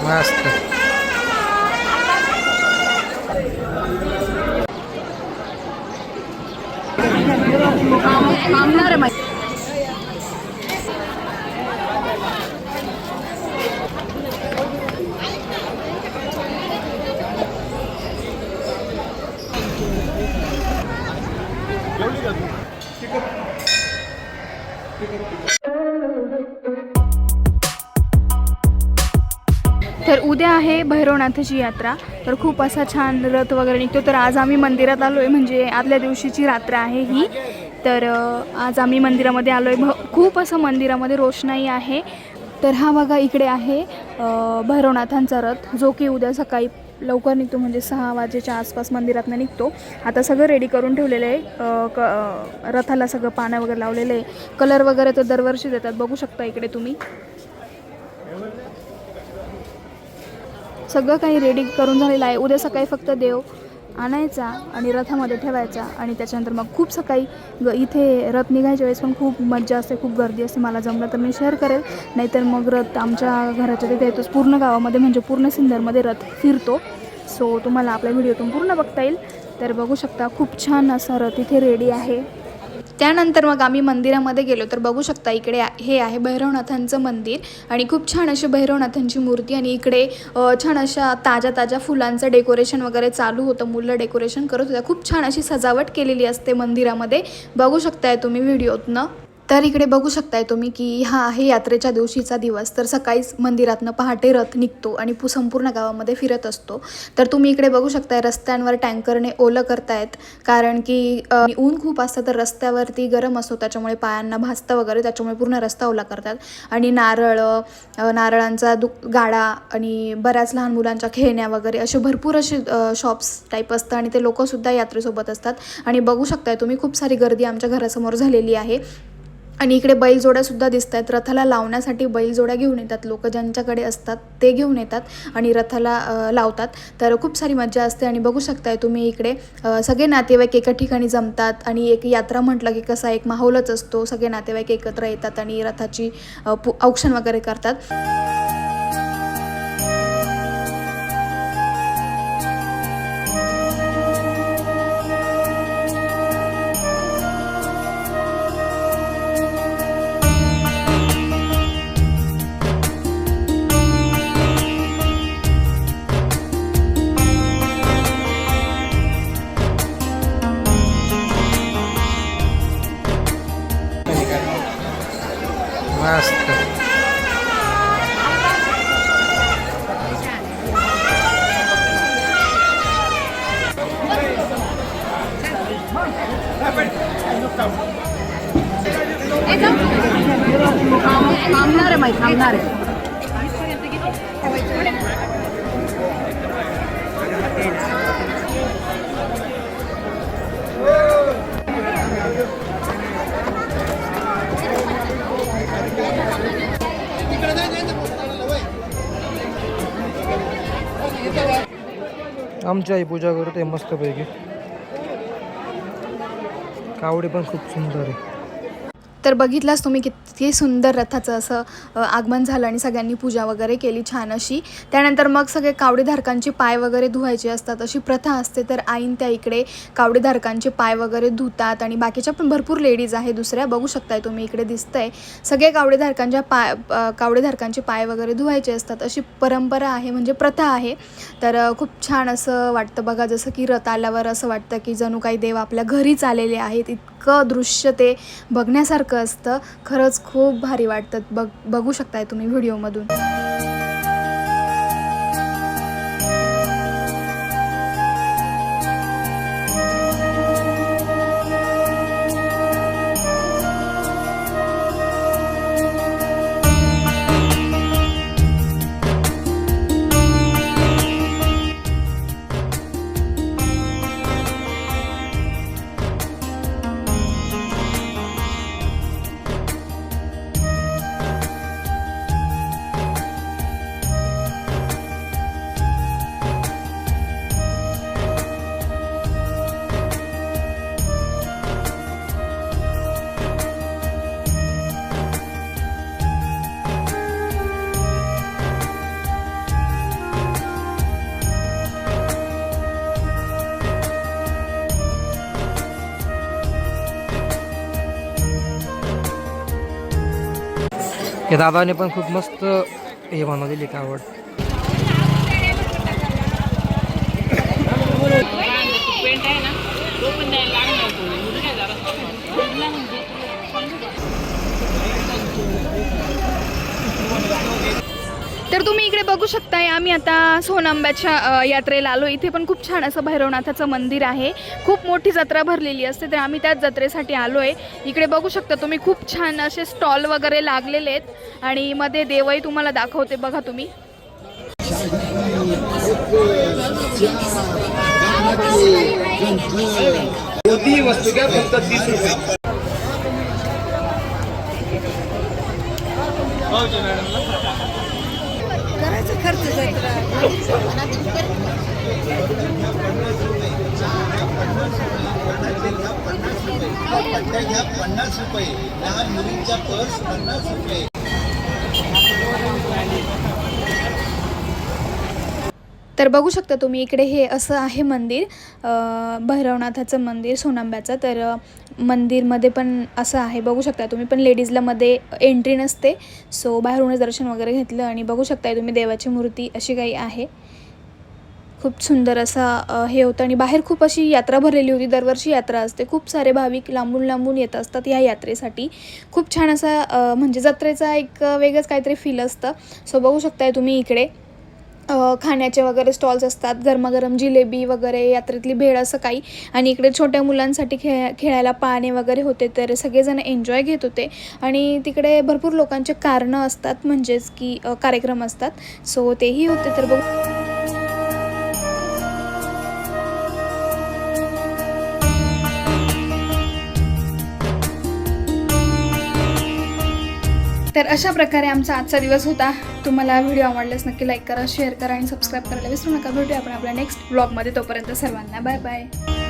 मस्त. तर उद्या आहे भैरवनाथाची यात्रा. तर खूप असा छान रथ वगैरे निघतो. तर आज आम्ही मंदिरात आलो आहे, म्हणजे आदल्या दिवशीची रात्र आहे ही. तर आज आम्ही मंदिरामध्ये आलो आहे. खूप असं मंदिरामध्ये रोषणाई आहे. तर हा बघा इकडे आहे भैरवनाथांचा रथ, जो की उद्या सकाळी लवकर निघतो, म्हणजे 6 वाजेच्या आसपास मंदिरातनं निघतो. आता सगळं रेडी करून ठेवलेलं आहे. रथाला सगळं पानं वगैरे लावलेलं आहे. कलर वगैरे तर दरवर्षी देतात, बघू शकता इकडे तुम्ही. सगळं काही रेडी करून झालेलं आहे. उद्या सकाळी फक्त देव आणायचा आणि रथामध्ये ठेवायचा, आणि त्याच्यानंतर मग खूप सकाळी इथे रथ निघायच्या वेळेस पण खूप मज्जा असते, खूप गर्दी असते. मला जमलं तर मी शेअर करेल, नाहीतर मग रथ आमच्या घराच्या तिथे येतोच. पूर्ण गावामध्ये म्हणजे पूर्ण सिन्नरमध्ये रथ फिरतो. सो तुम्हाला आपल्या व्हिडिओतून पूर्ण बघता येईल. तर बघू शकता खूप छान असा रथ इथे रेडी आहे. त्यानंतर मग आम्ही मंदिरामध्ये गेलो. तर बघू शकता इकडे हे आहे भैरवनाथांचं मंदिर, आणि खूप छान अशी भैरवनाथांची मूर्ती, आणि इकडे छान अशा ताज्या फुलांचं डेकोरेशन वगैरे चालू होतं. मुलं डेकोरेशन करत होत्या. खूप छान अशी सजावट केलेली असते मंदिरामध्ये, बघू शकताय तुम्ही व्हिडिओतनं. तर इकडे बघू शकताय तुम्ही की हा आहे यात्रेच्या दिवशीचा दिवस. तर सकाळीच मंदिरातनं पहाटे रथ निघतो आणि संपूर्ण गावामध्ये फिरत असतो. तर तुम्ही इकडे बघू शकताय रस्त्यांवर टँकरने ओलं करतायत, कारण की ऊन खूप असतं, तर रस्त्यावरती गरम असतो, त्याच्यामुळे पायांना भाजतं वगैरे, त्याच्यामुळे पूर्ण रस्ता ओला करतात. आणि नारळांचा गाडा आणि बऱ्याच लहान मुलांच्या खेळण्या वगैरे असे भरपूर असे शॉप्स टाईप असतं, आणि ते लोकंसुद्धा यात्रेसोबत असतात. आणि बघू शकताय तुम्ही खूप सारी गर्दी आमच्या घरासमोर झालेली आहे. आणि इकडे बैलजोड्यासुद्धा दिसत आहेत. रथाला लावण्यासाठी बैलजोड्या घेऊन येतात लोक, ज्यांच्याकडे असतात ते घेऊन येतात आणि रथाला लावतात. तर खूप सारी मजा असते. आणि बघू शकताय तुम्ही इकडे सगळे नातेवाईक एका ठिकाणी जमतात, आणि एक यात्रा म्हटलं की कसा एक माहोलच असतो. सगळे नातेवाईक एकत्र येतात आणि रथाची औक्षण वगैरे करतात. मस्त. थांबणार आहे माहीत, थांबणार आहे. आमची आई पूजा करते मस्तपैकी. कावडे पण खूप सुंदर आहे. तर बघितलाच तुम्ही किती सुंदर रथाचं असं आगमन झालं, आणि सगळ्यांनी पूजा वगैरे केली छान अशी. त्यानंतर मग सगळे कावडेधारकांचे पाय वगैरे धुवायचे असतात, अशी प्रथा असते. तर आईन त्या इकडे कावडेधारकांचे पाय वगैरे धुतात, आणि बाकीच्या पण भरपूर लेडीज आहे दुसऱ्या, बघू शकताय तुम्ही इकडे दिसतंय. सगळे कावडेधारकांचे पाय वगैरे धुवायचे असतात, अशी परंपरा आहे, म्हणजे प्रथा आहे. तर खूप छान असं वाटतं बघा, जसं की रथ आल्यावर असं वाटतं की जणू काही देव आपल्या घरीच आलेले आहेत. इतकं दृश्य ते बघण्यासारखं असतं. खरंच खूप भारी वाटतं. बघू शकताय तुम्ही व्हिडिओमधून. या दादाने पण खूप मस्त हे बनवलेली कावड. तर तुम्ही इकडे बघू शकताय, आम्ही आता सोनांब्याच्या यात्रेला आलो. इथे पण खूप छान असं भैरवनाथाचं मंदिर आहे. खूप मोठी जत्रा भरलेली असते, तर आम्ही त्याच जत्रेसाठी आलो आहे. इकडे बघू शकता तुम्ही, खूप छान असे स्टॉल वगैरे लागलेले आहेत आणि मध्ये देवही तुम्हाला दाखवते बघा तुम्ही. वस्तू घ्या फक्त 30 रुपये. करायचा खर्च जत्रा 50 रुपये. लहान मुलींच्या पर्स 50 रुपये. तर बघू शकता तुम्ही इकडे हे असं आहे मंदिर, भैरवनाथाचं मंदिर सोनांब्याचं. तर मंदिरमध्ये पण असं आहे, बघू शकता तुम्ही. पण लेडीजला मध्ये एंट्री नसते, सो बाहेरूनच दर्शन वगैरे घेतलं. आणि बघू शकताय तुम्ही देवाची मूर्ती अशी काही आहे. खूप सुंदर असा हे होतं. आणि बाहेर खूप अशी यात्रा भरलेली होती. दरवर्षी यात्रा असते, खूप सारे भाविक लांबून लांबून येत असतात या यात्रेसाठी. खूप छान असा म्हणजे जत्रेचा एक वेगळंच काहीतरी फील असतं. सो बघू शकताय तुम्ही इकडे खाण्याचे वगैरे स्टॉल्स असतात, गरमागरम जिलेबी वगैरे, यात्रेतली भेळ असं काही. आणि इकडे छोट्या मुलांसाठी खेळायला पाळणे वगैरे होते, तर सगळेजण एन्जॉय घेत होते. आणि तिकडे भरपूर लोकांचे कारणं असतात, म्हणजेच की कार्यक्रम असतात, सो तेही होते. तर बघू तर अशा प्रकारे आमचा आजचा दिवस होता. तुम्हाला व्हिडिओ आवडल्यास नक्की लाईक करा, शेअर करा आणि सबस्क्राईब करायला विसरू नका. भेटूया आपण आपल्या नेक्स्ट ब्लॉगमध्ये. तोपर्यंत सर्वांना बाय बाय.